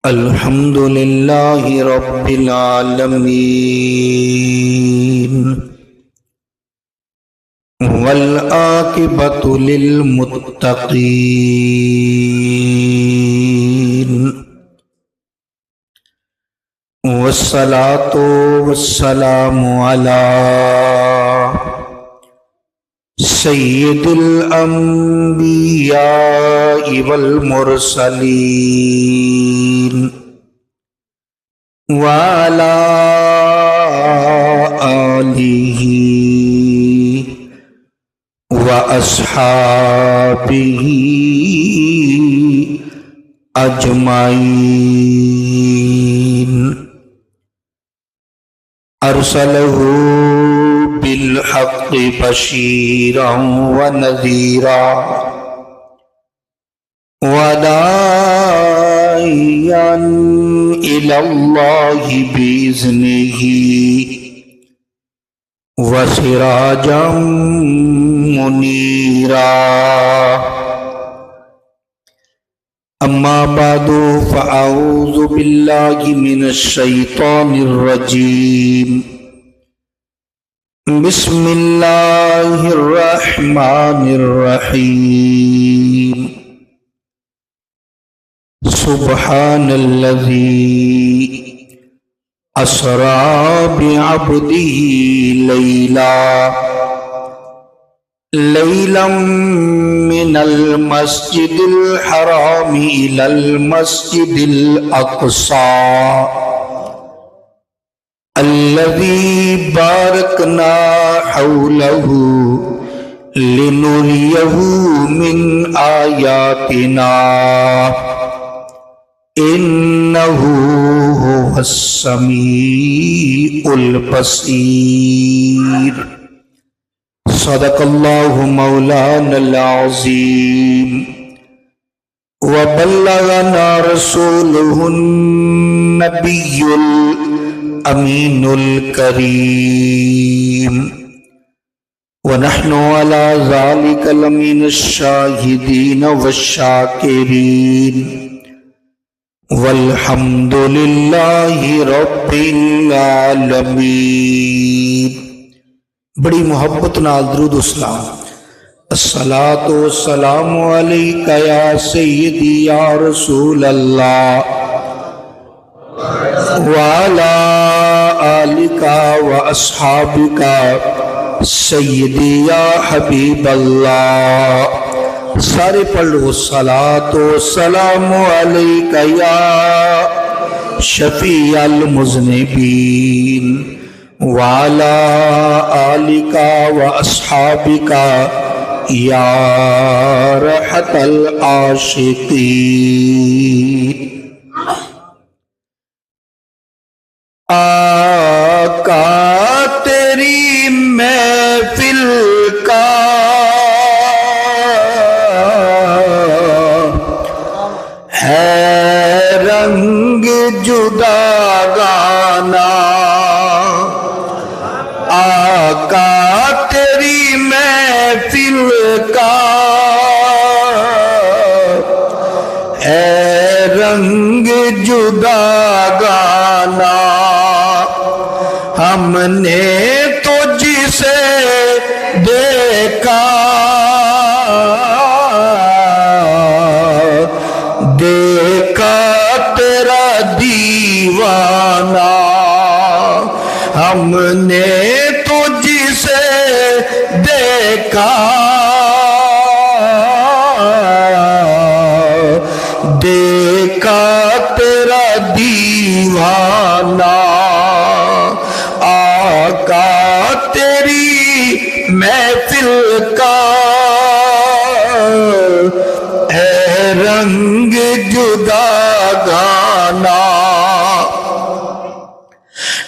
الحمد للہ رب العالمین والعاقبۃ للمتقین والصلاۃ والسلام علی سید الانبیاء والمرسلین وعلی آلہ واصحابہ اجمعین ارسلہ بالحق بشیرا ونذیرا وداعیا الی اللہ بإذنہ وسراجا منیرا اما بعد فاعوذ باللہ من الشیطان الرجیم بسم اللہ الرحمن الرحیم سبحان الذی اسری بعبدہ لیلا من المسجد الحرام الى المسجد الاقصى الذي باركنا حوله لنريه من آياتنا إنه هو السميع البصير صدق الله مولانا العظيم وبلغنا رسوله النبي الأمين الكريم ونحن على ذلك لمن الشاهدين والشاكرين والحمد لله رب العالمين۔ بڑی محبت نال درود و سلام۔ الصلاۃ والسلام علیک یا سیدی یا رسول اللہ وعلی آلک واصحابک سیدی یا حبیب اللہ۔ سارے پڑھ لو الصلاۃ والسلام علیک یا شفیع المذنبین وعلی آلک واصحابک یا رحمت العاشقین۔ آقا تیری محفل کا ہے رنگ جدا گانا، آقا تیری محفل کا ہے رنگ جدا گانا، ہم نے تو جسے دیکھا دیکھا تیرا دیوانہ، ہم نے تو جسے دیکھا دیکھا تیرا دیوانہ، آقا تیری محفل کا ہے رنگ جدا گانا،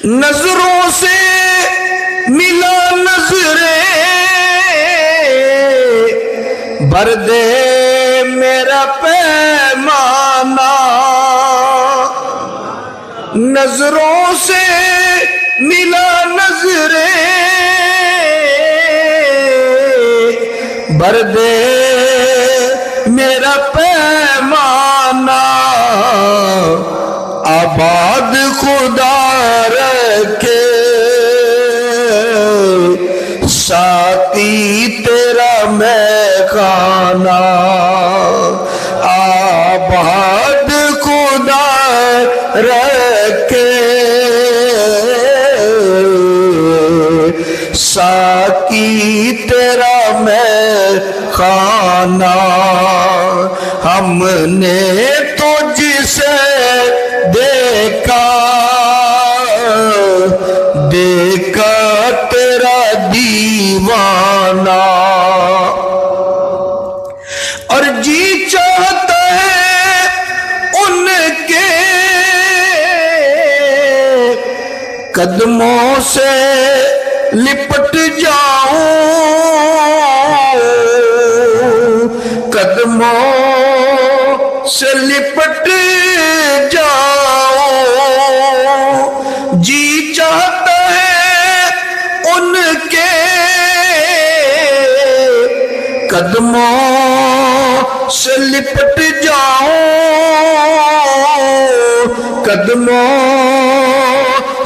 نظروں سے ملا نظریں بھر دے میرا پیمانہ، نظروں سے ملا نظریں بھر دے میرا پیمانہ، خدا رکھے ساقی تیرا میں خانہ آباد خدا رکھے ساقی تیرا میں خانہ ہم نے تجھ سے دیکھا دیکھا تیرا دیوانہ اور جی چاہتا ہے ان کے قدموں سے لپٹ جاؤں قدموں سے لپٹ جاؤں جی چاہتا ہے ان کے قدموں سے لپٹ جاؤں قدموں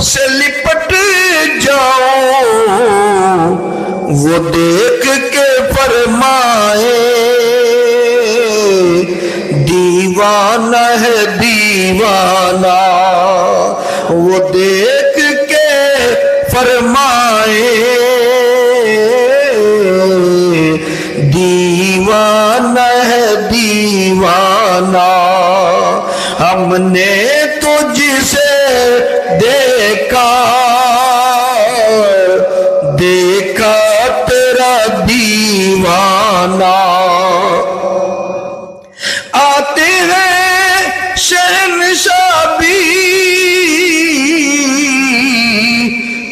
سے لپٹ جاؤں وہ دیکھ کے فرمائے دیوانہ ہے دیوانہ وہ دیکھ کے فرمائے دیوانہ ہے دیوانہ ہم نے تجھ سے دیکھا دیکھا تیرا دیوانہ آتے ہیں شہنشاہ بھی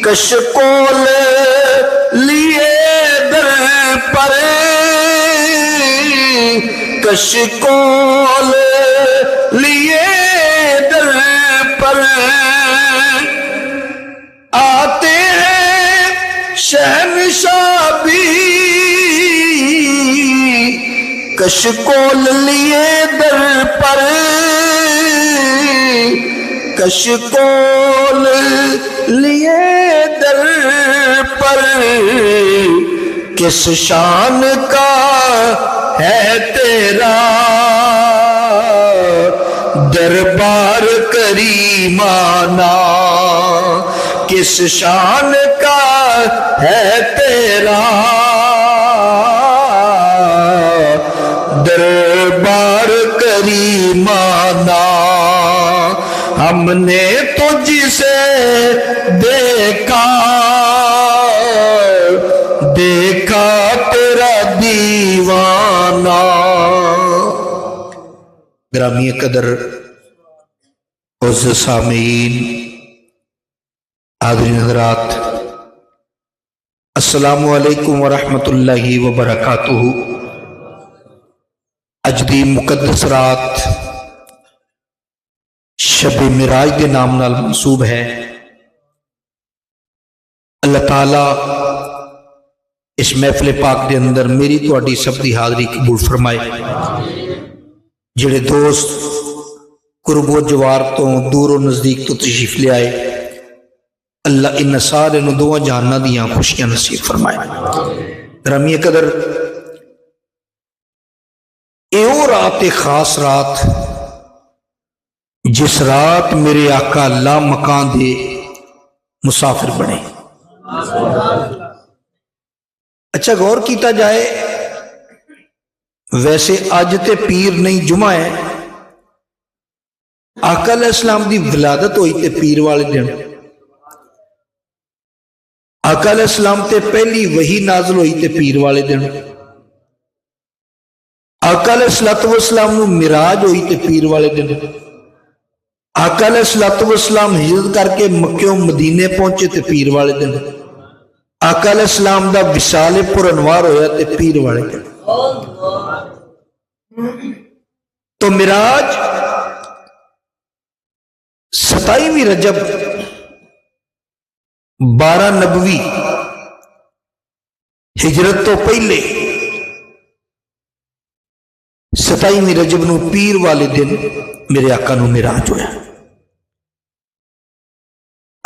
کشکول لیے در پر کشکول لیے در پر آتے ہیں شہنشاہ بھی کشکول لیے در پر کشکول لیے در پر کس شان کا ہے تیرا دربار کریمانہ کس شان کا ہے تیرا دربار کریمانہ ہم نے تجھ سے دیکھا دیکھا تیرا دیوانہ گرامی قدر عزیز سامعین حاضرین حضرات السلام علیکم ورحمۃ اللہ وبرکاتہ اج دی مقدس رات شب معراج کے نام نال منسوب ہے اللہ تعالی اس محفل پاک دے اندر میری تواڈی سب دی حاضری قبول فرمائے جڑے دوست قرب و جوار تو دور و نزدیک تو تشریف لے آئے اللہ ان سارے نو دواں جہاناں دیاں خوشیاں نصیب فرمائے گرامی قدر ایو رات خاص رات جس رات میرے آقا اللہ مکان دے مسافر بنے اچھا غور کیتا جائے ویسے اج تے پیر نہیں جمعہ ہے آقا علیہ السلام دی ولادت ہوئی تے پیر والے دن آقا علیہ السلام تے پہلی وحی نازل ہوئی تے پیر والے دن آقا علیہ السلام نو معراج ہوئی تے پیر والے دن آقا علیہ السلام ہجرت کر کے مکہ و مدینے پہنچے تے پیر والے دن آقا علیہ السلام دا وصال پر انوار ہویا تے پیر والے دن تو معراج 27 رجب 12 نبوی ہجرت تو پہلے 27 رجب نو پیر والے دن میرے آقا نو معراج ہویا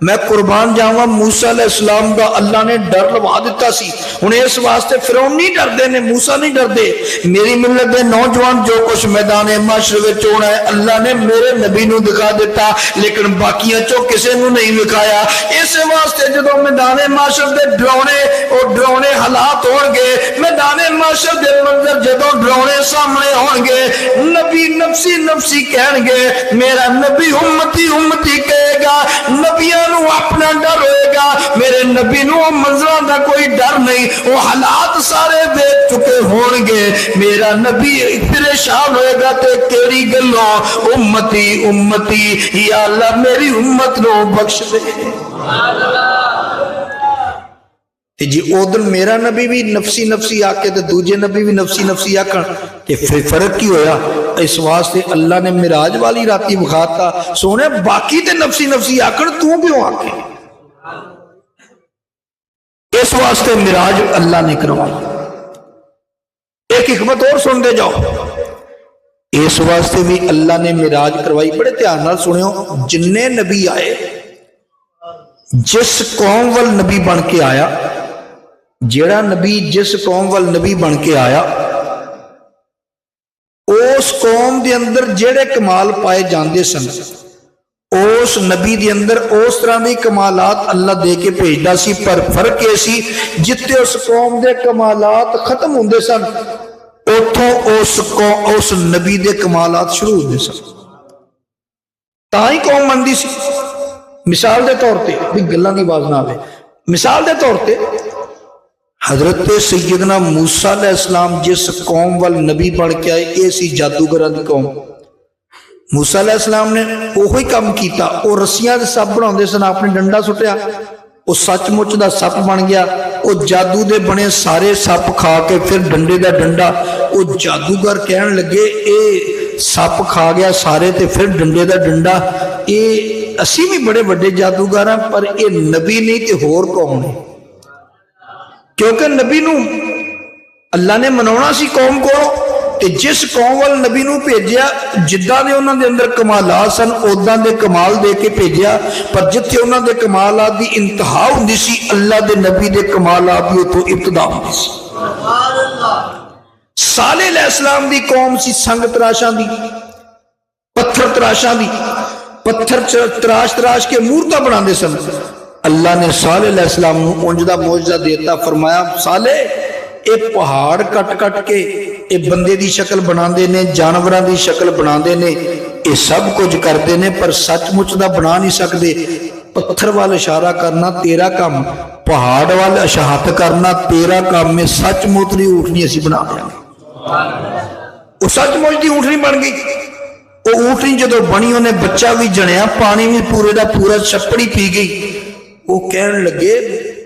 میں قربان جاواں موسیٰ علیہ السلام دا اللہ نے ڈر لوا دیتا سی. ہن اس واسطے فرعون نہیں ڈردے نے, موسیٰ نہیں ڈردے. میری ملت دے نوجوان جو کچھ میدان محشر وچ ہونا ہے اللہ نے میرے نبی نو دکھا دیتا, لیکن باقیاں چوں کسے نو نہیں دکھایا. اس واسطے جدوں میدان محشر دے ڈرونے حالات ہون گے, میدان محشر دے منظر جدوں ڈرونے سامنے ہون گے, نبی نفسی نفسی کہن گے, میرا نبی امتی امتی کہے گا. نبیاں نو اپنا ڈر ہوئے گا, میرے نبی نو منظراں دا کوئی ڈر نہیں. وہ حالات سارے دیکھ چکے ہون گے, میرا نبی پریشان ہوئے گا تے تیری گلوں امتی امتی, یا اللہ میری امت نو بخش دے. جی ادھر میرا نبی بھی نفسی نفسی آکے تے دوجے نبی بھی نفسی نفسی آکن تے پھر فرق کی ہویا. اس واسطے اللہ نے معراج والی راتی بخاتا سونے باقی تے نفسی نفسی آکن تو کیوں آکے, اس واسطے معراج اللہ نے کروایا. ایک حکمت اور سن دے جاؤ, اس واسطے بھی اللہ نے معراج کروائی. بڑے دھیان نال سنیو, جننے نبی آئے جس قوم وال نبی بن کے آیا, جیڑا نبی جس قوم وال نبی بن کے آیا اس قوم دے اندر جیڑے کمال پائے جاندے سن, اس نبی دے اندر اس طرح دی کمالات اللہ دے کے بھیجدا سی. پر فرق یہ سی جتے اس قوم دے کمالات ختم ہوندے سن اتھوں اس نبی دے کمالات شروع ہوندے سن. تاں ہی قوم مندی سی. مثال دے طور تے بھی گلاں دی آواز نہ آوے, مثال دے طور تے حضرت سیدنا موسیٰ علیہ السلام جس قوم وال نبی بن کے آئے اے سی جادوگراں دی قوم. موسیٰ علیہ السلام نے وہی کام کیتا, وہ رسیاں دے سپ بناؤندے سن, آپ نے ڈنڈا سٹیا, وہ سچ مچ دا سپ بن گیا. وہ جادو دے بنے سارے سپ کھا کے پھر ڈنڈے دا ڈنڈا, وہ جادوگر کہن لگے اے سپ کھا گیا سارے تے پھر ڈنڈے دا ڈنڈا, اے اسی بھی بڑے بڑے جادوگر ہیں پر اے نبی نہیں تے ہور قوم نے. کیونکہ نبی نو اللہ نے منونا سی قوم کو, تے جس قوم وال نبی نو بھیجیا جداں دے انہاں دے اندر کمالات سن اوداں دے کمال دے کے بھیجیا, پر جتھے انہاں دے کمالات دی انتہا ہوندی سی اللہ دے نبی دے کمالات دی تو ابتدا ہوندی سی. صالح علیہ السلام دی قوم سی سنگ تراشاں دی, پتھر تراشاں دی, پتھر تراش تراش کے مورتاں بناندے سن. اللہ نے صالح علیہ السلام نو انج دا معجزہ دیتا, فرمایا صالح اے پہاڑ کٹ کٹ کے اے بندے دی شکل بنا دے نے, جانوراں دی شکل بنا دے نے, اے سب کچھ کردے نے, پر سچ مچ دا بنا نہیں سکدے. پتھر وال اشارہ کرنا تیرا کام, پہاڑ وال اشارت کرنا تیرا کام میں. سچ مچ دی اونٹنی اسی بنا دیا. وہ سچ مچ دی اونٹنی بن گئی. وہ اونٹنی جدو بنی انہیں بچہ بھی جنیا, پانی بھی پورے دا پورا چھپڑی پی گئی. وہ کہن لگے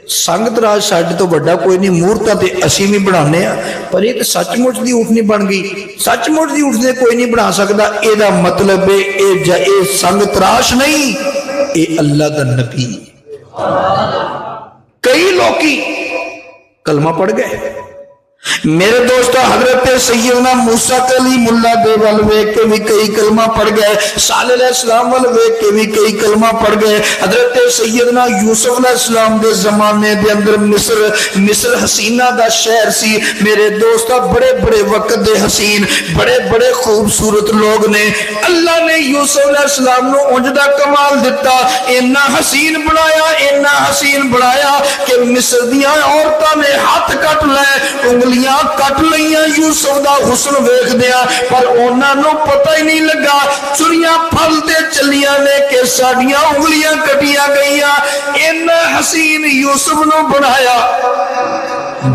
سنگ تراج ساڈے تو بڑا کوئی نہیں, مورتاں تے اسی بھی بنانے ہیں, پر یہ سچ مچ دی اونٹنی بن گئی. سچ مچ دی اونٹنی کوئی نہیں بنا سکتا. اے دا مطلب ہے اے سنگ تراش نہیں, اے اللہ دا نبی. کئی لوکی کلمہ پڑھ گئے. میرے دوستو حضرت سیدنا موسیٰ کلیم اللہ دے وال ویکھ کے بھی کئی کلمہ پڑھ گئے, صالح علیہ السلام وال ویکھ کے بھی کئی کلمہ پڑھ گئے. حضرت سیدنا یوسف علیہ السلام دے زمانے دے اندر مصر حسینہ دا شہر سی. میرے دوستو بڑے بڑے وقت دے حسین بڑے بڑے خوبصورت لوگ نے. اللہ نے یوسف علیہ السلام نو انج دا کمال دیتا, اینا حسین بنایا, اینا حسین بنایا کہ مصر دیاں عورتاں نے ہاتھ کٹ لے, کٹ لئیاں یوسف دا حسن ویکھ دیا, پر انہاں نو پتہ ہی نہیں لگا چڑیاں پھلتے چلیاں نے کہ ساڈیاں انگلیاں کٹیاں گئیاں. اینا حسین یوسف نو بنایا.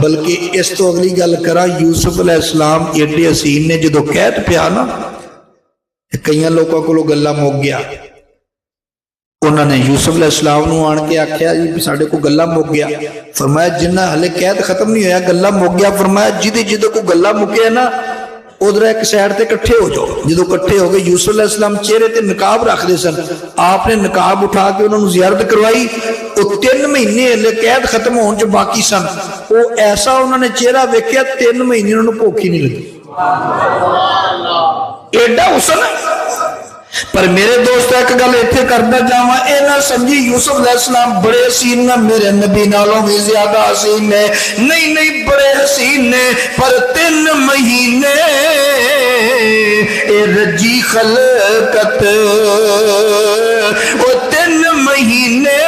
بلکہ اس تو اگلی گل کرا, یوسف علیہ السلام ایڈے حسین نے جدو قید پیا نا, کئیاں لوگوں کو گلا مک گیا. انہوں نے یوسف علیہ السلام نو آن کے آکھیا جی ساڈے کو گلا مک گیا. فرمایا جنہ ہلے قید ختم نہیں ہویا گلا مک گیا. فرمایا جدے کو گلا مکیا نا ادھر ایک سائڈ تے کٹھے ہو جاؤ. جدو کٹھے ہو گئے یوسف علیہ السلام چہرے تے نقاب رکھ دے سن, آپ نے نقاب اٹھا کے انہوں نے زیارت کروائی. وہ 3 مہینے ہلے قید ختم ہون جو باقی سن, وہ ایسا انہوں نے چہرہ ویکھیا 3 مہینے انہوں نے بھوک ہی نہیں لگی. ایڈا حسن ہے. پر میرے دوست ایک گل اتنے کرتا جاواں، اے نہ سمجھی یوسف علیہ السلام بڑے حسین نہ میرے نبی نالوں بھی زیادہ حسین نے، نہیں نہیں بڑے حسین نے، پر 3 مہینے اے رجی خلقت، وہ 3 مہینے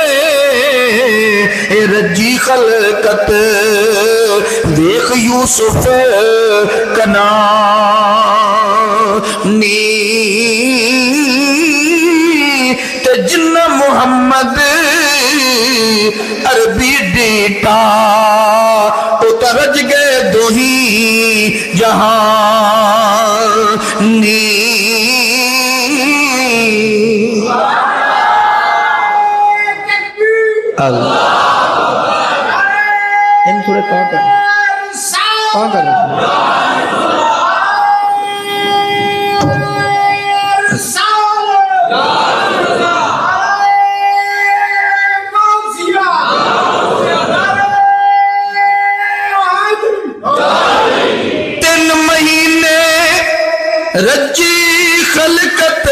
اے رجی خلقت، دیکھ یوسف کنانی تے جنہ محمد عربی ڈیٹا، اترج گئے دوہی جہانی۔ اللہ ان تھوڑے کہاں کر رجی خلقت،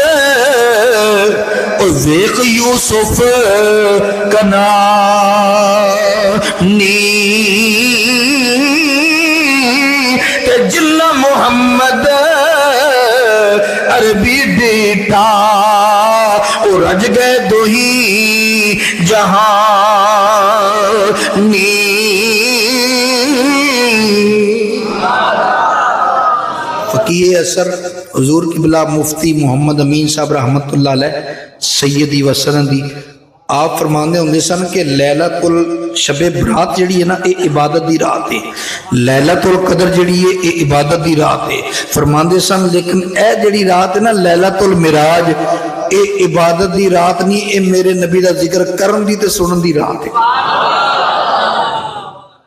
اور ویخ یوسف کنانی تے جلہ محمد عربی ڈیٹا، اور رج گئے دوہی جہانی۔ فقیہ اثر حضور قبلہ مفتی محمد امین صاحب رحمت اللہ علیہ سیدی و سندی، آپ فرماندے ہوندے سن کہ لیلۃ شب برات جڑی ہے نا اے عبادت دی رات ہے، لیلۃ القدر جڑی ہے اے عبادت دی رات ہے، فرماندے سن لیکن اے جڑی رات ہے نا لیلۃ المعراج اے عبادت دی رات نہیں، اے میرے نبی دا ذکر کرن دی تے سنن دی رات ہے۔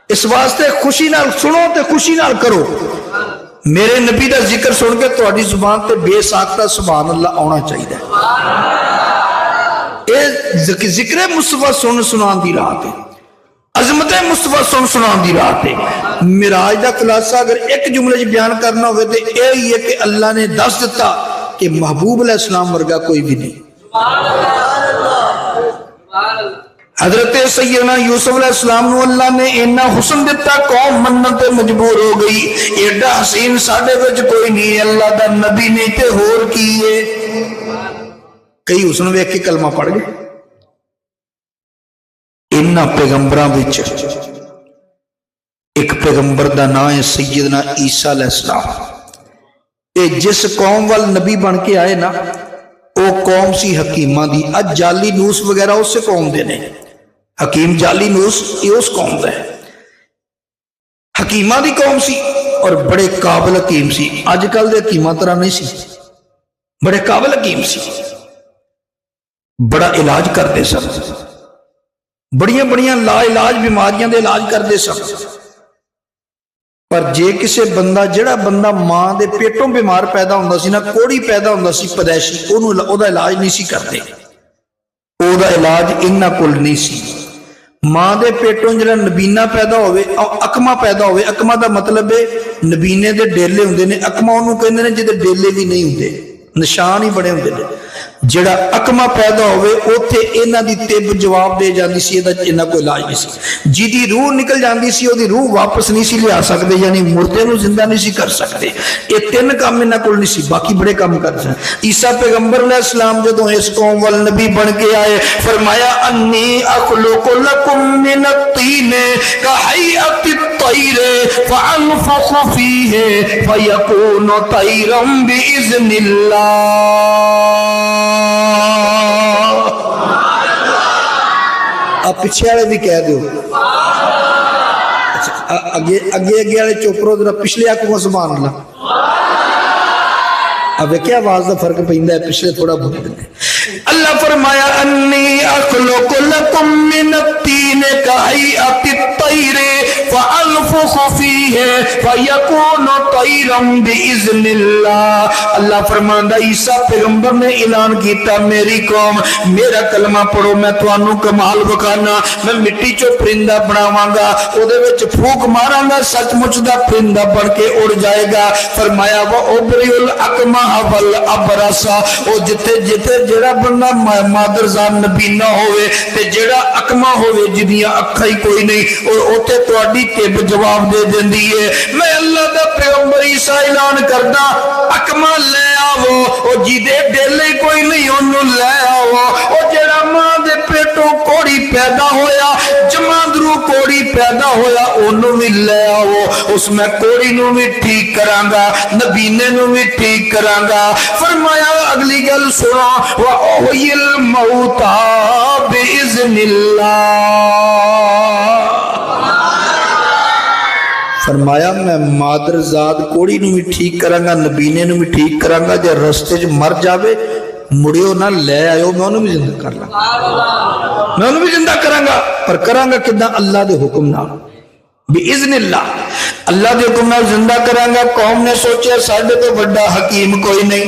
اس واسطے خوشی نال سنو تے خوشی نال کرو، میرے نبی دا ذکر سن کے تہاڈی زبان تے بے ساختہ سبحان اللہ آنا چاہیے۔ اے ذکر مصطفیٰ سنان دی رات ہے، عظمت مصطفیٰ سنان دی رات ہے۔ معراج دا خلاصہ اگر ایک جملے چ بیان کرنا ہوئے تو یہی ہے کہ اللہ نے دس دیتا کہ محبوب علیہ السلام ورگا کوئی بھی نہیں۔ حضرت سیدنا یوسف علیہ السلام نو اللہ نے اینا حسن دیتا قوم منت مجبور ہو گئی، ایڈا حسین ساڑھے وچ کوئی نہیں، اللہ دا نبی نہیں تے ہور کیے۔ کئی حسن ویک کے کلمہ پڑھ گئے۔ اینا پیغمبراں وچ ایک پیغمبر دا نام ہے سیدنا عیسیٰ علیہ السلام۔ اے جس قوم وال نبی بن کے آئے نا او قوم سی حکیمہ دی، اج جعلی نوس وغیرہ اس سے قوم دے نے، حکیم جعلی نوس یہ اس قوم دا ہے، حکیمہ دی قوم سی اور بڑے قابل حکیم سی۔ آج کل دے حکیمہ طرح نہیں سی، بڑے قابل حکیم سی، بڑا علاج کرتے سن، بڑیاں بڑیاں لا علاج بیماریاں دے علاج کرتے سن۔ پر جے کسے بندہ جڑا بندہ ماں دے پیٹوں بیمار پیدا ہوندا سی نا، کوڑی پیدا ہوندا سی پیدائشی، او دا علاج نہیں سی کرتے، او دا علاج انہاں کول نہیں سی۔ ماں دے پیٹوں جڑا نبینہ پیدا ہوئے، اکما پیدا ہوئے، اکما دا مطلب ہے نبینے دے ڈیلے ہوندے نے، اکما انہوں کہندے نے جدے ڈیلے بھی نہیں ہوندے، نشان ہی بڑے ہوندے نے۔ جڑا اکما پیدا ہوئے اوتھے انہاں دی طب جواب دے جاندی سی، انہاں کوئی علاج نہیں سی۔ جیدی روح نکل جاندی سی او دی روح واپس نہیں سی لیا سکدے، یعنی مردے نو زندہ نہیں سی کر سکدے۔ یہ 3 کام انہاں کول نہیں سی، باقی بڑے کام کر سن۔ عیسیٰ پیغمبر علیہ السلام جدوں اس قوم وال نبی بن کے آئے، فرمایا انی اخلق لکم من الطین کہیئۃ الطیر فانفخ فیہ فیکون طیرا باذن اللہ۔ آپ پیچھے والے بھی کہہ دو، اگے والے چپ رہو ذرا، پچھلے آکو سبحان اللہ۔ اب کیا آواز کا فرق پیندا ہے، پچھلے تھوڑا بہت ہے۔ اللہ فرمایا انی اخلق لکم من الطین کہیئۃ الطیر فَأَنْفُخُ فِيهِ فَيَكُونُ طَيْرًا بِإِذْنِ اللَّهِ۔ اللہ فرماندا عیسیٰ پیغمبر نے اعلان کیتا میری قوم میرا کلمہ پڑھو میں تانوں کمال وکھانا، میں مٹی چوں پرندہ بناواں گا، اودے وچ پھونک ماراں گا، سچ مچ دا پرندہ بن کے اڑ جائے گا۔ فرمایا وَأُبْرِئُ الْأَكْمَحَ وَالْأَبْرَصَ، او جتے جتے جڑا بندہ مادرزاد نبی نہ ہوئے تے جڑا اکما ہوئے جدیاں اکھاں ہی کوئی نہیں اور اوتے تہاڈی تب جواب دے دیندی ہے۔ میں اللہ دا پیغمبر عیسیٰ اعلان کردا اکما لے آو، او جدے ڈیلے کوئی نہیں اونوں لے آو، او جڑا ماں دے پیٹوں کوڑی پیدا ہویا جماندرو کوڑی پیدا ہویا اونوں وی لے آو، اس میں کوڑی نو بھی ٹھیک کراں گا نبینے نو بھی ٹھیک کراں گا۔ فرمایا اگلی گل سنا وَأُحْيِي الْمَوْتَى بِإِذْنِ اللَّهِ، فرمایا میں مادرزاد کوڑی نو بھی ٹھیک کراں گا نبینے نو بھی ٹھیک کراں گا، جے رستے چ مر جاوے مڑیو نہ لے آئیو میں انہوں بھی زندہ کر لوں گا، میں انہوں بھی زندہ کراں گا، پر کراں گا کدھا اللہ دے حکم نہ بِإِذْنِ اللَّهِ، اللہ دے حکم نال زندہ کراں گا۔ قوم نے سوچیا ساڈے تو بڑا حکیم کوئی نہیں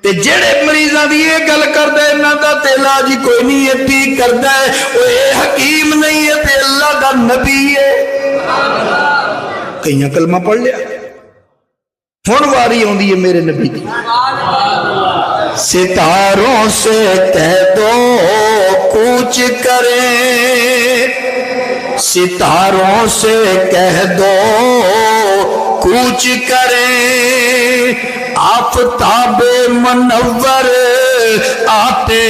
تے جڑے مریضاں دی یہ گل کردا ہے انہاں دا تے علاج ہی کوئی نہیں ہے، ٹھیک کردا ہے او اے حکیم نہیں ہے تے اللہ دا نبی ہے۔ کئیاں کلمہ پڑھ لیا، ہن واری ہوندی ہے میرے نبی دی، ستاروں سے کہہ دو کوچ کریں، ستاروں سے کہہ دو کوچ کریں، آفتاب منور آتے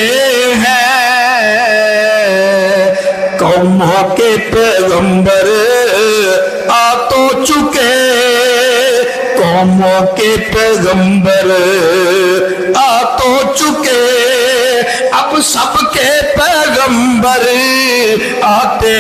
ہیں، قوموں کے پیغمبر آ تو چکے، قوموں کے پیغمبر آ تو چکے، اب سب کے پیغمبر آتے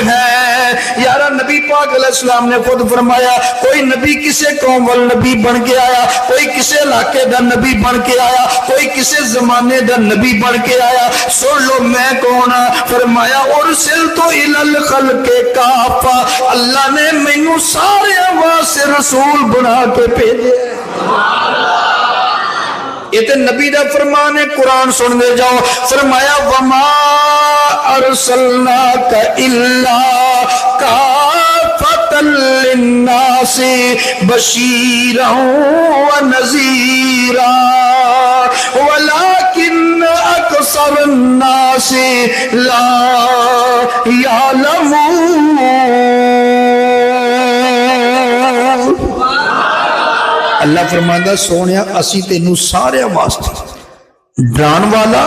ہیں۔ یارا نبی پاک علیہ السلام نے خود فرمایا کوئی نبی کسے قوم وال نبی بن کے آیا، کوئی کسے علاقے دا نبی بن کے آیا، کوئی کسے زمانے دا نبی بن کے آیا، سن لو میں کون ہاں۔ فرمایا ارسلت الی الخلق کافہ، اللہ نے مینوں سارے واسطے رسول بنا کے بھیجے۔ یہ تے نبی دا فرمان ہے، قرآن سن دے جاؤ۔ فرمایا وما ارسلناک الا کافۃ للناس بشیرا ونذیرا ولکن اکثر الناس لا یعلمون۔ اللہ فرماندا سونیا اسی تینوں سارے واسطے ڈران والا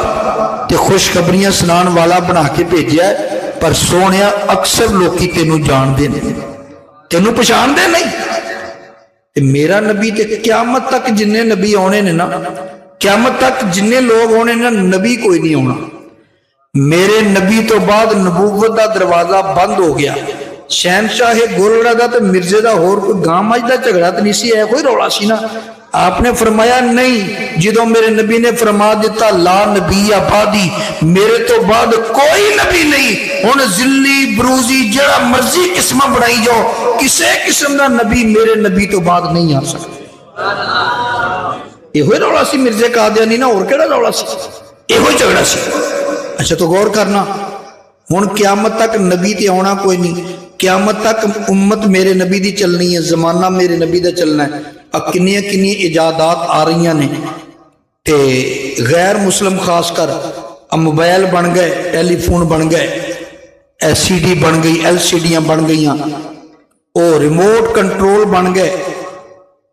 تے خوشخبریاں سنان والا بنا کے بھیجیا ہے، پر سونیا اکثر لوکی تینوں جان دے نہیں، تینوں پہچان دے نہیں۔ تے میرا نبی تے قیامت تک جننے نبی آنے نے نا، قیامت تک جننے لوگ ہونے نا، نبی کوئی نہیں ہونا۔ میرے نبی تو بعد نبوت دا دروازہ بند ہو گیا۔ شہنشاہ گولڑا دا تے مرزے دا ہور کوئی گام اج دا جھگڑا تے نہیں سی، ہے کوئی رولا سی نا۔ آپ نے فرمایا نہیں، جدوں میرے نبی نے فرما دیتا لا نبی آبادی، میرے تو بعد کوئی نبی نہیں، ہن ذلی بروزی جڑا مرضی قسم بنائی جاؤ، کسے قسم دا نبی میرے نبی تو بعد نہیں آ سکتا۔ یہ ہوئی رولا سی مرزے قادیانی نا، اور کیڑا رولا سی، یہ ہوئی جھگڑا سی۔ اچھا تو غور کرنا، ہن قیامت تک نبی تے آنا کوئی نہیں، قیامت تک امت میرے نبی دی چلنی ہے، زمانہ میرے نبی دا چلنا ہے۔ اب کنیاں کنی ایجادات آ رہی نے تے غیر مسلم خاص کر موبائل بن گئے، ٹیلی فون بن گئے، ایس سی ڈی بن گئی، ایل سی ڈیاں بن گئی، اور ریموٹ کنٹرول بن گئے،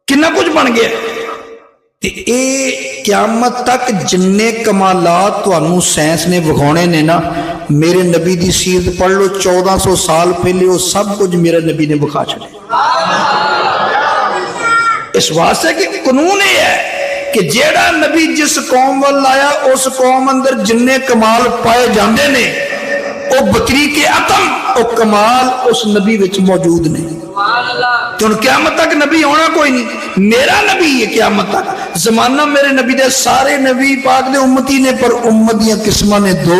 کنا کچھ بن گیا۔ تے اے قیامت تک جننے کمالات تانوں سائنس نے وکھاؤنے نے نا، میرے نبی دی سیرت پڑھ لو، 1400 سال پہلے وہ سب کچھ میرے نبی نے وکھا چھڑے۔ اس واسطے کہ قانون یہ ہے کہ جیڑا نبی جس قوم وال آیا اس قوم اندر جننے کمال پائے جاندے نے، او بطری کے اتم او کمال اس نبی وچ موجود نے۔ تو ان قیامت تک نبی ہونا کوئی نہیں، میرا نبی ہے قیامت تک، زمانہ میرے نبی دے، سارے نبی پاک دے امتی نے، پر امتیاں قسمہ نے دو،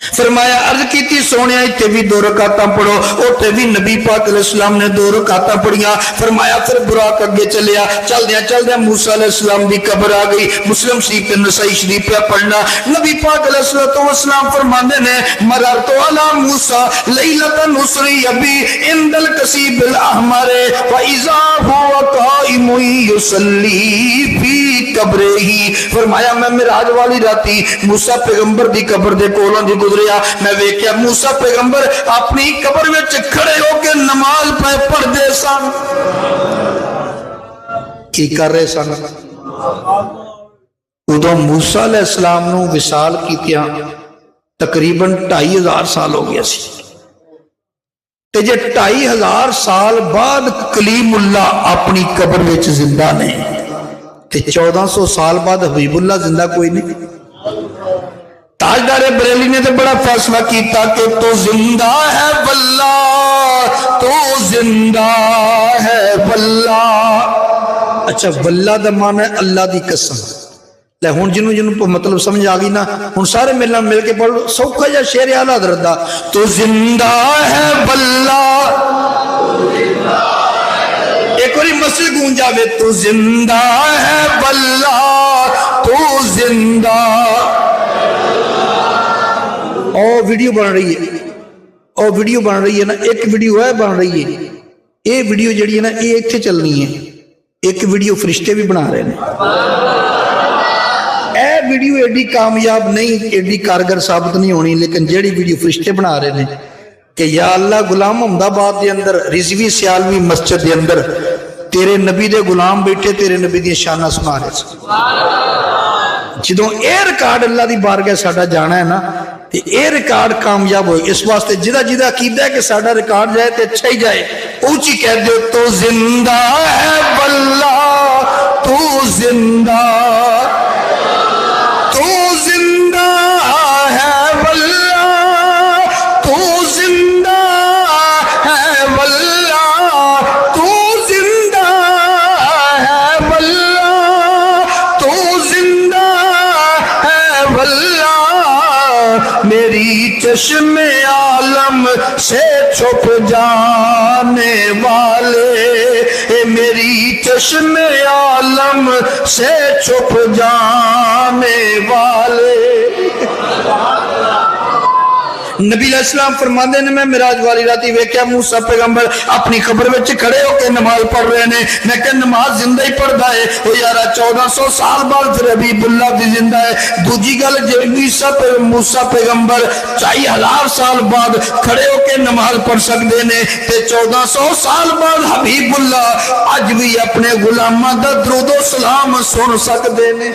فرمایا عرض کی سونے اتنے بھی 2 رکعتاں پڑھو، اتنے بھی نبی پاک علیہ السلام نے 2 رکعتاں پڑھیاں۔ فرمایا پھر براق اگے چلیا، چلدیا موسیٰ علیہ السلام دی قبر آ گئی۔ مسلم شریف نسائی شریف پہ پڑھنا، نبی پاک علیہ السلام فرماندے نے مررت علی موسیٰ لیلۃ نصری ابی عند الکسیب الاحمر فاذا هو قائم یصلی فی قبرہ۔ فرمایا میں معراج والی راتی موسیٰ پیغمبر دی قبر دے کولوں دی گزریا، میں ویکھیا موسیٰ پیغمبر اپنی قبر وچ کھڑے ہو کے نماز پڑھدے سن۔ کی کر رہے سن؟ ادو موسیٰ علیہ السلام نو وصال کیتیاں تقریباً 2500 سال ہو گیا سی، تے جے 2500 سال بعد کلیم اللہ اپنی قبر وچ زندہ نے، تے 1400 سال بعد حبیب اللہ زندہ کوئی نہیں۔ تاجدار بریلی نے تو بڑا فیصلہ کیتا کہ تو زندہ ہے واللہ، تو زندہ ہے واللہ۔ اچھا واللہ دا معنی ہے اللہ دی قسم۔ لے ہن جنوں مطلب سمجھ آ گئی نا، ہن سارے مل کے پڑھ سوکھا یا شعر اعلی حضرت دا، تو زندہ ہے واللہ، ایک اور مسجد گونج جاوے، تو زندہ ہے واللہ، تو زندہ۔ اور ویڈیو بن رہی ہے نا، ایک ویڈیو ہے بن رہی ہے، یہ ویڈیو جڑی ہے نا یہ اتنے چلنی ہے، ایک ویڈیو فرشتے بھی بنا رہے ہیں۔ اے ویڈیو ایڈی کامیاب نہیں، ایڈی کارگر ثابت نہیں ہونی، لیکن جیڑی ویڈیو فرشتے بنا رہے ہیں کہ یا اللہ غلام محمد آباد دے اندر رضوی سیالوی مسجد دے اندر تیرے نبی دے غلام بیٹھے تیرے نبی دی شانہ سنا رہے ہیں۔ جدوں اے ریکارڈ اللہ دی بارگاہ ساڈا جانا ہے نا، اے ریکارڈ کامیاب ہوئے۔ اس واسطے جدہ عقیدہ ہے کہ ساڈا ریکارڈ جائے تے اچھا ہی جائے، اونچی کہہ دو تو زندہ ہے واللہ، تو زندہ، تو زندہ ہے واللہ، تو زندہ ہے واللہ، تو زندہ ہے واللہ، تو زندہ ہے واللہ۔ میری چشم عالم سے چھپ جانے والے، میری چشم عالم سے چھپ جانے والے۔ نبی علیہ السلام فرماندے نے میں معراج والی راتی ویکھیا موسیٰ پیغمبر اپنی قبر وچ کھڑے ہو کے نماز پڑھ رہے نے، میں کہ نماز زندہ ہی پڑھدا ہے، او یارا 1400 سال بعد پھر حبیب اللہ بھی زندہ ہے۔ دوجی گل جے موسیٰ پیغمبر 4000 سال بعد کھڑے ہو کے نماز پڑھ سکدے نے، تے 1400 سال بعد حبیب اللہ اج بھی اپنے غلاماں دا درود و سلام سن سکدے نے۔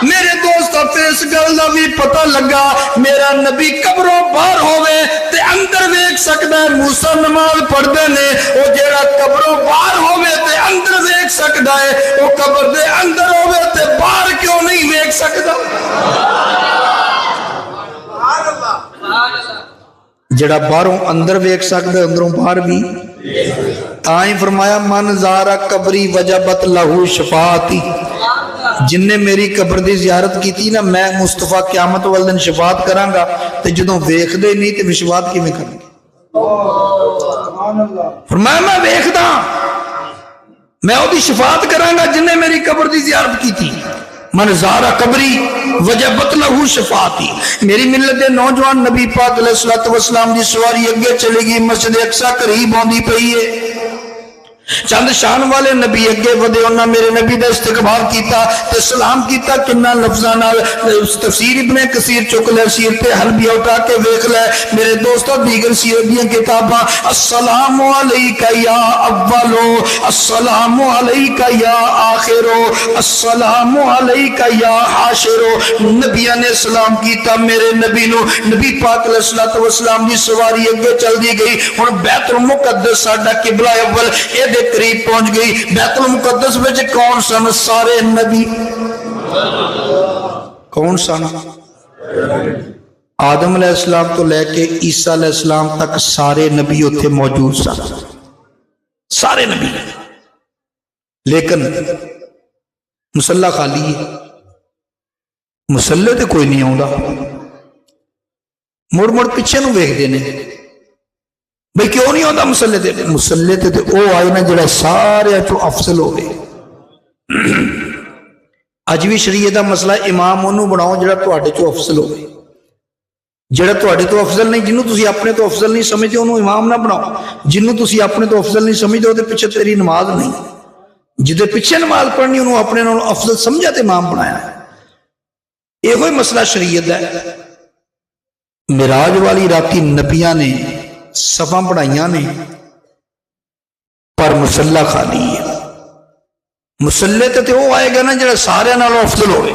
میرے دوست پھر اس گل دا بھی پتہ لگا، میرا نبی قبروں باہر ہوئے تے اندر ویکھ سکدا ہے۔ موسیٰ نماز پڑھدے نے، او جیڑا قبروں باہر ہوئے تے اندر ویکھ سکدا ہے، او قبر دے اندر ہوئے تے باہر کیوں نہیں ویکھ سکدا؟ جڑا باہروں اندر ویکھ سکدا ہے اندروں باہر بھی۔ تائیں فرمایا من زارا قبری وجبت لہو شفاعتی، جن نے میری قبر دی زیارت کی تھی نا، میں مصطفیٰ قیامت والدن شفاعت کروں گا، تے جدوں ویکھ دے نہیں تے شفاعت کی میں کروں گا۔ فرمایا میں ویکھ دا، میں وہ دی شفاعت کروں گا جن نے میری قبر دی زیارت کی تھی۔ من زارا قبری وجبت لہو شفاعتی۔ میری ملت دے نوجوان نبی پاک علیہ السلام دی سواری اگے چلے گی، مسجد اقصی قریب ہوندی پئی ہے، چند شان والے نبی اگے ودے، انہاں میرے نبی دا استقبال کیتا تے سلام کیتا، کنہ لفظاں نال تفسیر ابن کثیر چک لے، سیر پہ حلبیہ اٹھا کے ویکھ لے میرے دوستو دیگر سیرت دیاں کتاباں۔ السلام علیکہ یا اولو، السلام علیکہ یا آخرو، السلام علیکہ یا حاشرو۔ نبیاں نے سلام کیتا میرے نبی نو، نبی پاک علیہ السلام دی سواری اگے چل دی گئی۔ ہن بیت المقدس ساڈا قبلہ اول اے دے قریب پہنچ گئی۔ بیت المقدس وچ کون سن؟ سارے نبی۔ کون سن؟ آدم علیہ السلام تو لے کے عیسیٰ علیہ السلام تک سارے نبی اتنے موجود سن، سارے نبی۔ لیکن مسلح خالی ہے، مسلح تے کوئی نہیں آؤں۔ ਮੁੜ ਮੁੜ ਪਿੱਛੇ ਨੂੰ ਵੇਖਦੇ ਨੇ ਬਈ ਕਿਉਂ ਨਹੀਂ ਆਉਂਦਾ ਮੁਸੱਲੇ ਤੇ। ਮੁਸੱਲੇ ਤੇ ਉਹ ਆਏ ਨਾ ਜਿਹੜਾ ਸਾਰਿਆਂ ਚੋਂ ਅਫਜ਼ਲ ਹੋਵੇ। ਅੱਜ ਵੀ ਸ਼ਰੀਅਤ ਦਾ ਮਸਲਾ, ਇਮਾਮ ਉਹਨੂੰ ਬਣਾਓ ਜਿਹੜਾ ਤੁਹਾਡੇ ਚੋਂ ਅਫਜ਼ਲ ਹੋਵੇ। ਜਿਹੜਾ ਤੁਹਾਡੇ ਤੋਂ ਅਫਜ਼ਲ ਨਹੀਂ, ਜਿਹਨੂੰ ਤੁਸੀਂ ਆਪਣੇ ਤੋਂ ਅਫਜ਼ਲ ਨਹੀਂ ਸਮਝਦੇ, ਉਹਨੂੰ ਇਮਾਮ ਨਾ ਬਣਾਓ। ਜਿਹਨੂੰ ਤੁਸੀਂ ਆਪਣੇ ਤੋਂ ਅਫਜ਼ਲ ਨਹੀਂ ਸਮਝਦੇ, ਉਹਦੇ ਪਿੱਛੇ ਤੇਰੀ ਨਮਾਜ਼ ਨਹੀਂ। ਜਿਹਦੇ ਪਿੱਛੇ ਨਮਾਜ਼ ਪੜ੍ਹਨੀ, ਉਹਨੂੰ ਆਪਣੇ ਨਾਲੋਂ ਅਫਜ਼ਲ ਸਮਝਿਆ ਤੇ ਇਮਾਮ ਬਣਾਇਆ। ਇਹੋ ਹੀ ਮਸਲਾ ਸ਼ਰੀਅਤ ਦਾ ਹੈ। ਮਿਰਾਜ ਵਾਲੀ ਰਾਤੀ ਨਬੀਆਂ ਨੇ ਸਫਾਂ ਬਣਾਈਆਂ ਨੇ, ਪਰ ਮੁਸੱਲਾ ਖਾਲੀ ਹੈ। ਮੁਸੱਲੇ ਤੇ ਉਹ ਆਏਗਾ ਨਾ ਜਿਹੜਾ ਸਾਰਿਆਂ ਨਾਲੋਂ ਅਫਜ਼ਲ ਹੋਵੇ।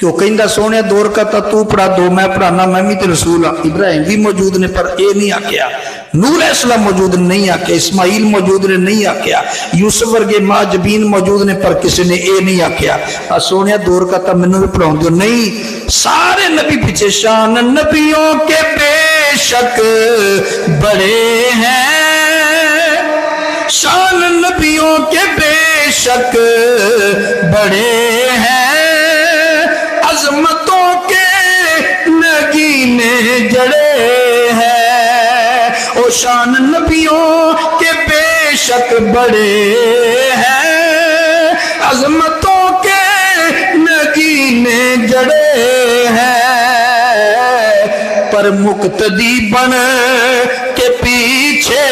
کہ وہ کہندا سونے 2 رکعتاں تو پڑھا 2 میں پڑھانا میں بھی تے رسول ہاں. ابراہیم بھی موجود نے پر اے نہیں آکھیا. نوح علیہ السلام موجود نہیں آکھیا. اسماعیل موجود نے نہیں آکھیا. یوسف ورگے ماں جبین موجود نے پر کسی نے اے نہیں آکھیا سونے 2 رکعتاں مینوں بھی پڑھاؤں دیو. نہیں، سارے نبی پیچھے. شان نبیوں کے بے شک بڑے ہیں، شان نبیوں کے بے شک بڑے ہیں، عظمتوں کے نگینے جڑے ہیں. او شان نبیوں کے بے شک بڑے ہیں، عظمتوں کے نگینے جڑے ہیں، پر مقتدی بن کے پیچھے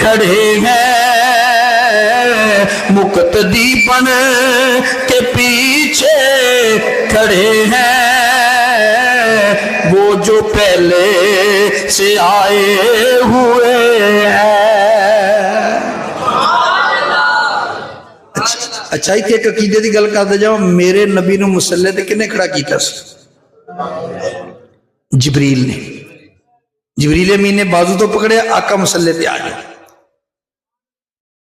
کھڑے ہیں، مقتدی بن کے پیچھے کھڑے ہیں، وہ جو پہلے سے آئے ہوئے ہیں. اچھا ایک عقیدے کی گل کرتے جاؤ. میرے نبی نو مسلے تے کنے کھڑا کیتا سی؟ جبریل نے. جبریل امین نے بازو تو پکڑے، آقا مسلے تے آ گئے.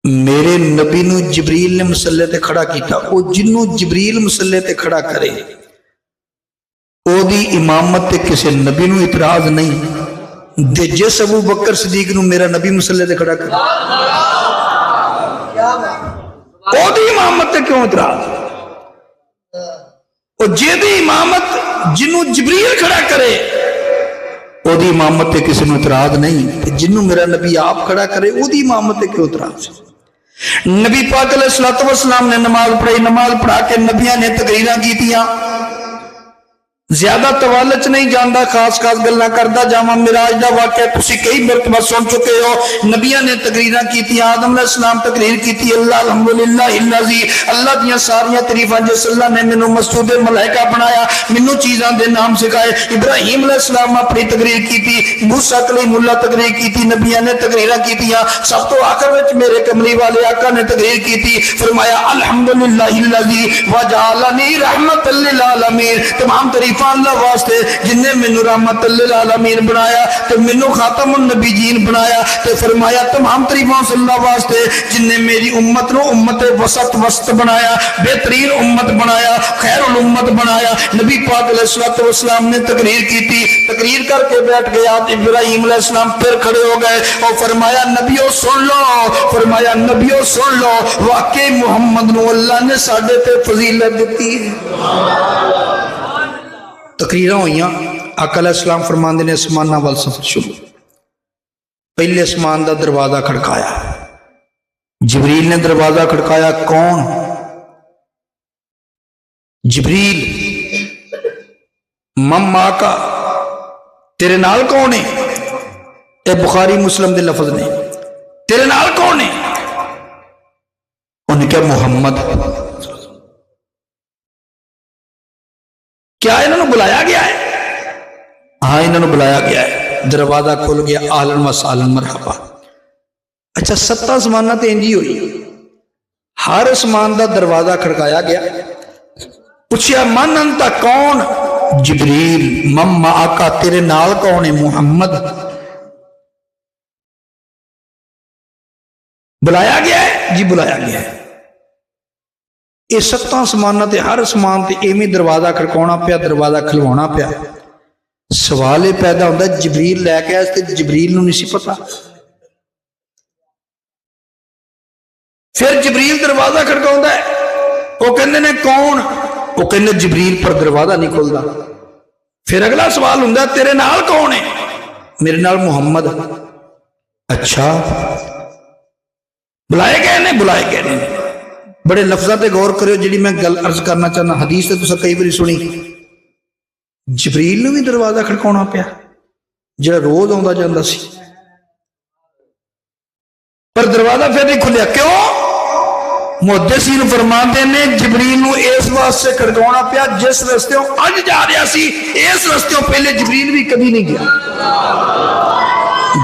میرے نبی نو جبریل نے مسلے تے کھڑا کیتا. او جنوں جبریل مسلے تے کھڑا کرے او دی امامت تے کسے نبی نو اعتراض نہیں. دے جس ابو بکر صدیق نو میرا نبی مسلے تے کھڑا کرے او دی امامت تے کیوں اعتراض؟ او جے دی امامت جنوں جبریل کھڑا کرے او دی امامت تے کسی نو اعتراض نہیں. جنوں میرا نبی آپ کھڑا کرے او دی امامت تے کیوں اعتراض؟ نبی پاک علیہ السلام نے نماز پڑھائی. نماز پڑھا کے نبیاں نے تقریراں کیتیاں. زیادہ توالچ نہیں جاندا، خاص خاص گلاں کردا جاواں. معراج دا واقعہ تسی کئی مرتبہ سن چکے ہو. نبیاں نے تقریراں کیتیاں. آدم علیہ السلام تقریر کیتی، اللہ الحمدللہ الذی، اللہ دیاں ساریاں تعریفاں جس اللہ نے مینوں مسجود ملائکہ بنایا، مینوں چیزاں دے نام سکھائے. ابراہیم علیہ السلام اپنی تقریر کیتی، موسیٰ کلیم اللہ تقریر کیتی. نبیاں نے تقریراں کیتیاں. سب تو آخر وچ میرے کملی والے آقا نے تقریر کیتی. فرمایا الحمدللہ الذی وجعلنی رحمت للعالمین. تمام تعریف اللہ واسطے جن نے مینوں رحمت للعالمین بنایا تے مینوں خاتم النبیین بنایا. تے فرمایا تمام تعریفاں اللہ واسطے جن نے میری امت نو امت وسط بنایا، بہترین امت بنایا، خیر الامت بنایا. نبی پاک علیہ السلام نے تقریر کیتی. تقریر کر کے بیٹھ گیا. ابراہیم علیہ السلام پھر کھڑے ہو گئے اور فرمایا نبیو سن لو، فرمایا نبیو سن لو، واقعی محمد نو اللہ نے ساڈے تے فضیلت دیتی ہے. تقریراں ہوئیاں. آقا علیہ السلام فرماندے نے اسماناں وال سفر شروع. پہلے اسمان دا دروازہ کھڑکایا. جبریل نے دروازہ کھڑکایا. کون؟ جبریل. مم آقا تیرے نال کون ہے؟ اے بخاری مسلم دے لفظ نے. تیرے نال کون ہے؟ انہوں نے کہا محمد. کیا انہوں نے بلایا گیا ہے؟ ہاں انہوں نے بلایا گیا ہے. دروازہ کھل گیا. آہلن و سہلن مرحبا. اچھا 7 اسمانہ تے انجی ہوئی. ہر اسمان دا دروازہ کھڑکایا گیا. پوچھیا من انتا کون؟ جبریل. مم آقا تیرے نال کون ہے؟ محمد. بلایا گیا ہے؟ جی بلایا گیا ہے. یہ 7 اسمانہ تے ہر اسمان تے ایویں دروازہ کھڑکاونا پیا، دروازہ کھلوانا پیا. سوال یہ پیدا ہوتا ہے جبریل لے کے آئے تے جبریل نو نہیں سی پتا. پھر جبریل دروازہ کھڑکاوندا ہے. وہ کہندے نے کون؟ وہ کہندے جبریل پر دروازہ نہیں کھلدا. پھر اگلا سوال ہوندا ہے تیرے نال کون ہے؟ میرے نال محمد. اچھا بلائے گئے نے؟ بلائے گئے نے. بڑے لفظات تے غور کریو جڑی میں گل عرض کرنا چاہنا. حدیث تے تساں کئی باری سنی. جبریل نو بھی دروازہ کھڑکاونا پیا جڑا روز آندا جاندا سی، پر دروازہ پھر نہیں کھلیا. کیوں؟ محدثین فرماتے نے جبریل نو اس واسطے کھڑکاونا پیا جس رستےوں اج جا رہا سی اس رستےوں پہلے جبریل بھی کبھی نہیں گیا.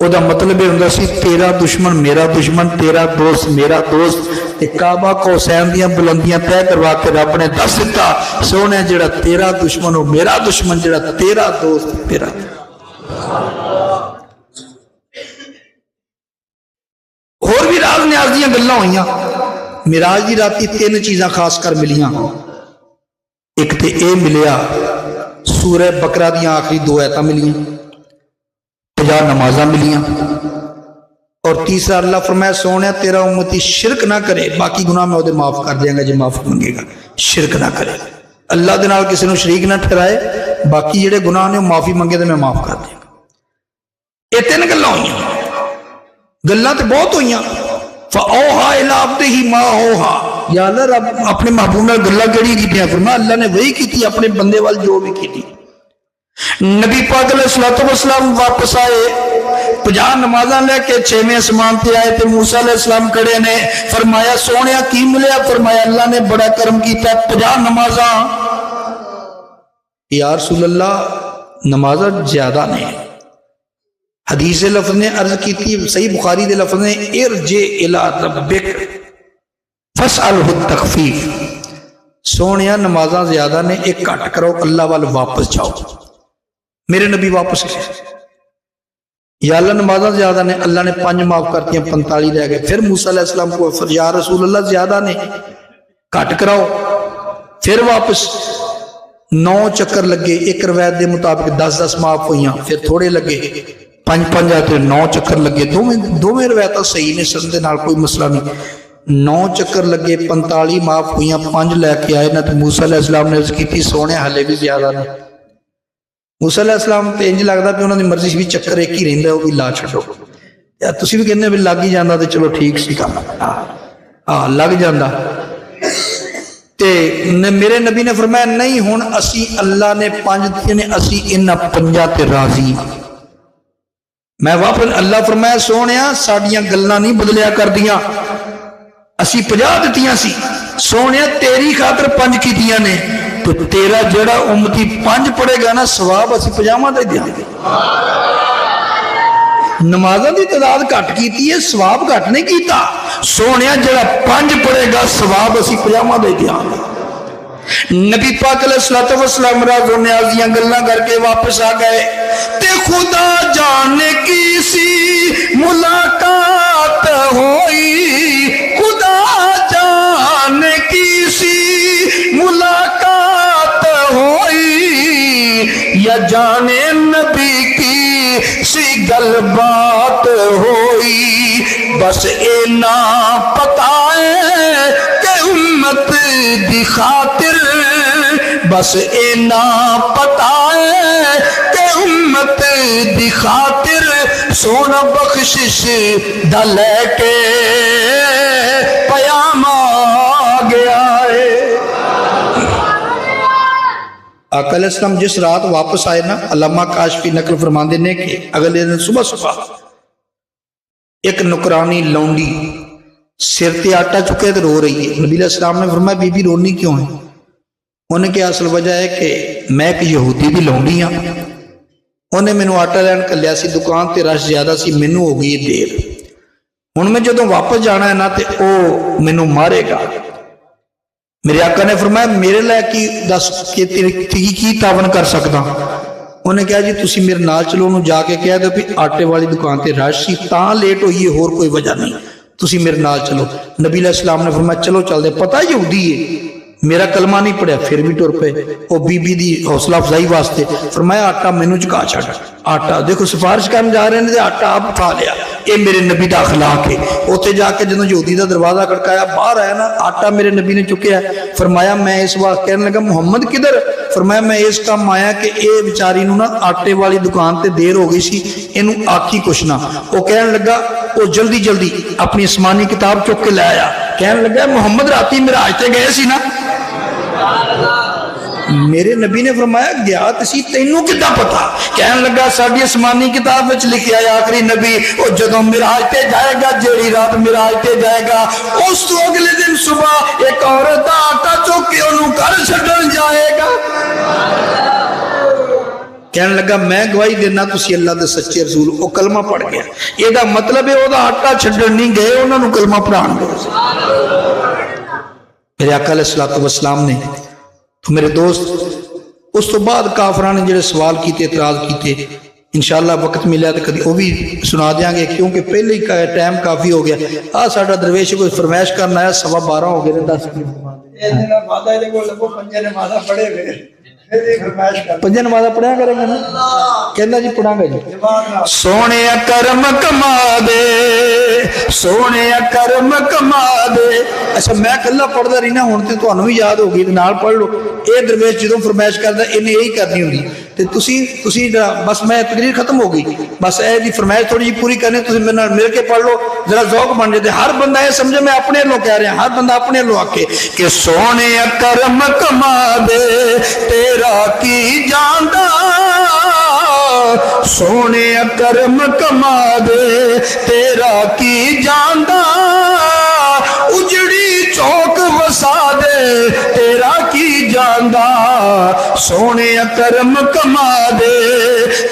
ਉਹਦਾ ਮਤਲਬ ਇਹ ਹੁੰਦਾ ਸੀ ਤੇਰਾ ਦੁਸ਼ਮਣ ਮੇਰਾ ਦੁਸ਼ਮਣ, ਤੇਰਾ ਦੋਸਤ ਮੇਰਾ ਦੋਸਤ। ਤੇ ਕਾਬਾ ਹੁਸੈਨ ਦੀਆਂ ਬੁਲੰਦੀਆਂ ਤੈਅ ਕਰਵਾ ਕੇ ਰੱਬ ਨੇ ਦੱਸ ਦਿੱਤਾ, ਸੋਹਣਿਆ ਜਿਹੜਾ ਤੇਰਾ ਦੁਸ਼ਮਣ ਉਹ ਮੇਰਾ ਦੁਸ਼ਮਣ, ਜਿਹੜਾ ਤੇਰਾ ਦੋਸਤ ਮੇਰਾ। ਹੋਰ ਵੀ ਰਾਜ਼ ਨਿਆਜ਼ ਦੀਆਂ ਗੱਲਾਂ ਹੋਈਆਂ। ਮਿਰਾਜ ਦੀ ਰਾਤੀ 3 ਚੀਜ਼ਾਂ ਖਾਸ ਕਰ ਮਿਲੀਆਂ। ਇੱਕ ਤੇ ਇਹ ਮਿਲਿਆ, ਸੂਰਹ ਬਕਰਾ ਦੀਆਂ ਆਖਰੀ 2 ਆਇਤਾਂ ਮਿਲੀਆਂ, 50 ਨਮਾਜ਼ਾਂ ਮਿਲੀਆਂ। اور تیسرا اللہ فرمایا سونے تیرا امتی شرک نہ کرے، باقی گناہ میں وہ معاف کر دیا گا جو معاف منگے گا، شرک نہ کرے، اللہ دے نال کسی نے شریک نہ ٹھہرائے، باقی جڑے گناہ نے معافی منگے تو میں معاف کر دیا گا۔ یہ 3 گلاں ہوئیاں، گلاں تے بہت ہوئیاں۔ فَأَوْحَا إِلَىٰ عَبْدِهِ مَا أَوْحَا، یا اللہ رب اپنے محبوب نال گلاں کیڑی کیتیاں؟ فرمایا اللہ نے وہی کیتی اپنے بندے وال جو بھی کیتی۔ نبی پاک علیہ الصلوۃ والسلام واپس آئے، 50 نمازاں لے کے 6ویں اسمان تے آئے تے موسیٰ علیہ السلام کھڑے نے، فرمایا سونیا کی ملیا؟ فرمایا اللہ نے بڑا کرم کیتا، 50 نمازاں۔ یا رسول اللہ نمازاں زیادہ نے، حدیث لفظ نے عرض کی تھی، صحیح بخاری دے لفظ نے ارجع الی ربک فاسألہ التخفیف، سونیا نمازاں زیادہ نے، ایک کٹ کرو، اللہ وال واپس جاؤ۔ میرے نبی واپس گئے، یا اللہ نمازاں زیادہ نے، اللہ نے 5 معاف کرتی ہیں، 45 رہ گئے۔ پھر موسیٰ علیہ السلام کو یا رسول اللہ زیادہ نے، کٹ کراؤ۔ پھر واپس 9 چکر لگے، ایک روایت دے مطابق 10 معاف ہوئیاں، پھر تھوڑے لگے، 5 آتے 9 چکر لگے، دونوں روایتاں صحیح نے، سند دے نال کوئی مسئلہ نہیں۔ 9 چکر لگے، 45 معاف ہوئیاں، 5 لے کے آئے نہ، تو موسیٰ علیہ السلام نے عرض کی تھی سونے حلے بھی زیادہ نے۔ موسیٰ علیہ السلام تے انج لگدا کہ انہاں دی مرضی بھی چکر ایک ہی رہندا، وہ بھی لا چھڈو، یا تسی بھی کہندے بھی لگ ہی جاندا تے چلو ٹھیک سی کام، ہاں لگ جاندا۔ تے میرے نبی نے فرمایا نہیں ہن اسی اللہ نے 5 دتے نے، اسی انہاں 5 تے راضی۔ میں واپس اللہ فرمایا سونیا ساڈیاں گلاں نہیں بدلیا کردیاں، اسی 50 دتیاں سی، سونیا تیری خاطر 5 کیتیاں نے، تو تیرا جڑا امتی 5 پڑے گا نا ثواب اسی 50 دے دیاں گے۔ نمازاں دی تعداد گھٹ کیتی ہے، ثواب گھٹ نہیں کیتا، سونیا جڑا 5 پڑے گا ثواب اسی 50 دے دیاں گے۔ نبی پاک علیہ الصلوۃ والسلام راز و نیاز دیاں گلاں کر کے واپس آ گئے، تے خدا جانے کی سی ملاقات ہوئی، خدا جانے کی سی ملاقات ہوئی، یا جانے نبی کی سی گل بات ہوئی، بس اینا پتہ ہے کہ امت دی خاطر، بس اینا پتہ ہے کہ امت دی خاطر سونا بخشش دا لے کے پیام آ گیا ہے۔ آقا علیہ السلام جس رات واپس آئے نا، علامہ کاشفی نقل فرماندے نے کہ اگلے دن صبح صبح ایک نکرانی لونڈی سر تے آٹا چکے تو رو رہی ہے۔ نبی علیہ السلام نے فرمایا بی بی رونی کیوں ہے؟ انہیں کیا اصل وجہ ہے کہ میں ایک یہودی بھی لونڈی ہاں، انہیں مینوں آٹا لین کلیا سی، دکان تے رش زیادہ سی، مینوں ہو گئی دیر، ہن میں جدوں واپس جانا ہے نا تے او مینوں مارے گا۔ میرے آقا نے فرمایا میرے لئے کی دس کی تعاون کر سکتا؟ انہیں کہا جی تسی میرے نال چلو، انہوں جا کے کہہ دو بھی آٹے والی دکان تے رش سی تاں لیٹ ہوئی ہے، اور کوئی وجہ نہیں، تسی میرے نال چلو۔ نبی علیہ السلام نے فرمایا چلو چل دے، پتہ یہودی ہے، میرا کلمہ نہیں پڑھیا، پھر بھی ٹر پہ۔ وہ بی بی دی حوصلہ افزائی واسطے فرمایا آٹا مینوں چکا چھڑ، آٹا دیکھو سفارش کرنے جا رہے ہیں، آٹا آپ اٹھا لیا، اے میرے نبی دا اخلاق ہے۔ اوتے جا کے جدوں یہودی دا دروازہ کھڑکایا، باہر آیا نا، آٹا میرے نبی نے چکیا ہے۔ فرمایا میں اس وقت کہنے لگا محمد کدھر؟ فرمایا میں اس کام آیا کہ اے بیچاری نو نا آٹے والی دکان تے دیر ہو گئی سی، اینو آکھی کچھ نہ۔ وہ کہنے لگا، وہ جلدی جلدی اپنی آسمانی کتاب چک کے لے آیا، کہنے لگا محمد راتی میرا آج تے گئے سی نا؟ میرے نبی نے فرمایا گیا تسی تینوں کدھا پتا؟ کہنے لگا ساڈی آسمانی کتاب وچ لکھیا ہے آخری نبی او جدوں معراج تے جائے گا، جیڑی رات معراج تے جائے گا، اس تو اگلے دن صبح ایک عورت آٹا چوک کے انہوں گھر چھڈن جائے گا۔ کہنے لگا میں گواہی دینا تسی اللہ دے سچے رسول. وہ کلمہ پڑھ گیا. یہ مطلب ہے وہ آٹا چھڈن نہیں گئے, انہوں نے کلمہ پڑھان دے. میرے آقا علیہ الصلوۃ والسلام نے تو میرے دوست اس تو بعد کافراں نے جڑے سوال کیتے اعتراض کیتے انشاءاللہ وقت ملیا تو کبھی وہ بھی سنا دیاں گے کیونکہ پہلے ہی ٹائم کافی ہو گیا. ساڈا درویش کوئی فرمائش کرنا آیا 12:15 ہو گئے 10 پنجے نمازہ پڑھیا کریں گے نا کہنا جی پڑھا گا جی. سونے کرم کما دے سونے کرم کما دے. اچھا میں کلا پڑھتا رہی نا ہوں تو تمہیں بھی یاد ہوگی نال پڑھ لو. یہ درویش جدوں فرمائش کرتا انہیں یہی کرنی ہوگی تسی بس میں تقریر ختم ہو گئی بس یہ فرمائش تھوڑی جی پوری کرنی تسی میرے نال مل کے پڑھ لو ذرا ذوق بن جاتے. ہر بندہ یہ سمجھے میں اپنے لوگ کہہ رہا ہر بندہ اپنے لوگ آکے کہ سونے کرم کما دے تیرا کی جاندا سونے کرم کما دے تیرا کی جاندا اجڑی چوک وسا دے تیرا کی جاندا سونے کرم کما دے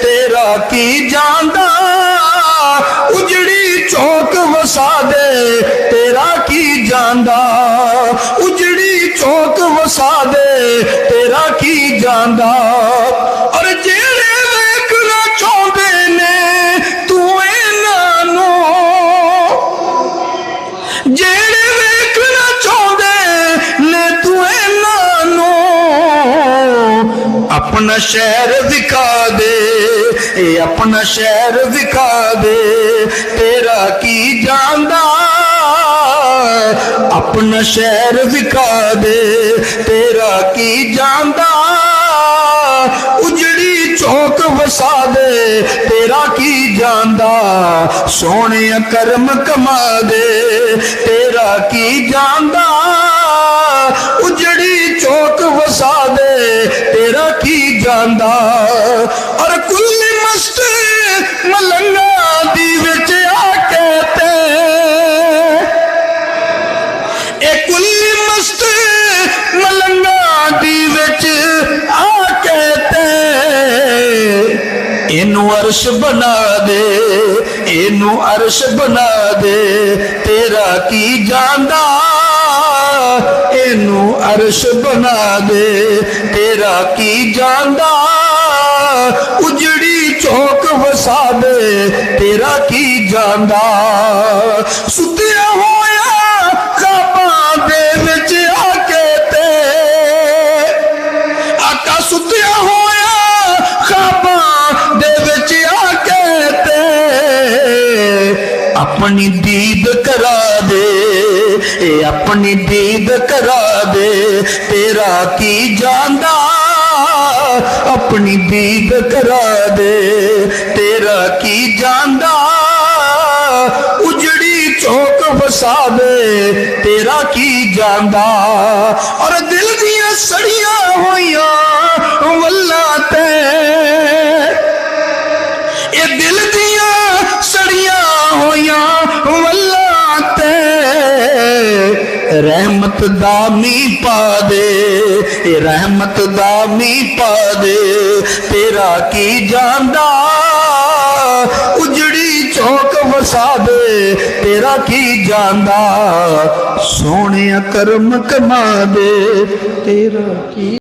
تیرا کی جاندا اجڑی چوک وسا دے تیرا کی جاندا اجڑی چوک وسا دے تیرا کی جاندا. اور جیڑے ویکھنا چاہندے نے تو انہاں نوں جیڑے ویکھنا چاہندے نے تو انہاں نوں اپنا شہر دکھا دے اپنا شہر دکھا دے تیرا کی جاندا اپنا شہر دکھا دے تیرا کی جاندا اجڑی چوک وسا دے تیرا کی جاندا سونے کرم کما دے تیرا کی جاندا اجڑی چوک وسا دے تیرا کی جاندا. اور کل مست ملنگا دی وچ آ کے اے کل مست ملنگا دی وچ آ کے اینو عرش بنا دے اینو عرش بنا دے تیرا کی جاندا اینو عرش بنا دے تیرا کی جاندا اجڑی چوک وسا دے تیرا کی جاندا. ستیا ہویا خواباں دے وچ آ کے آقا ستیا ہویا خواباں دے وچ آ کے اپنی دید کرا دے اپنی دید کرا دے تیرا کی جاندا اپنی دید کرا دے تیرا کی جاندا اجڑی چوک وسا دے تیرا کی جاندا. اور دل دیاں سڑیاں ہویاں واللہ تے اے دل دیاں سڑیاں ہویاں واللہ تے رحمت دامی پا دے رحمت دامی پا دے تیرا کی جاندا اجڑی چوک وسا دے تیرا کی جاندا سونے کرم کما دے تیرا کی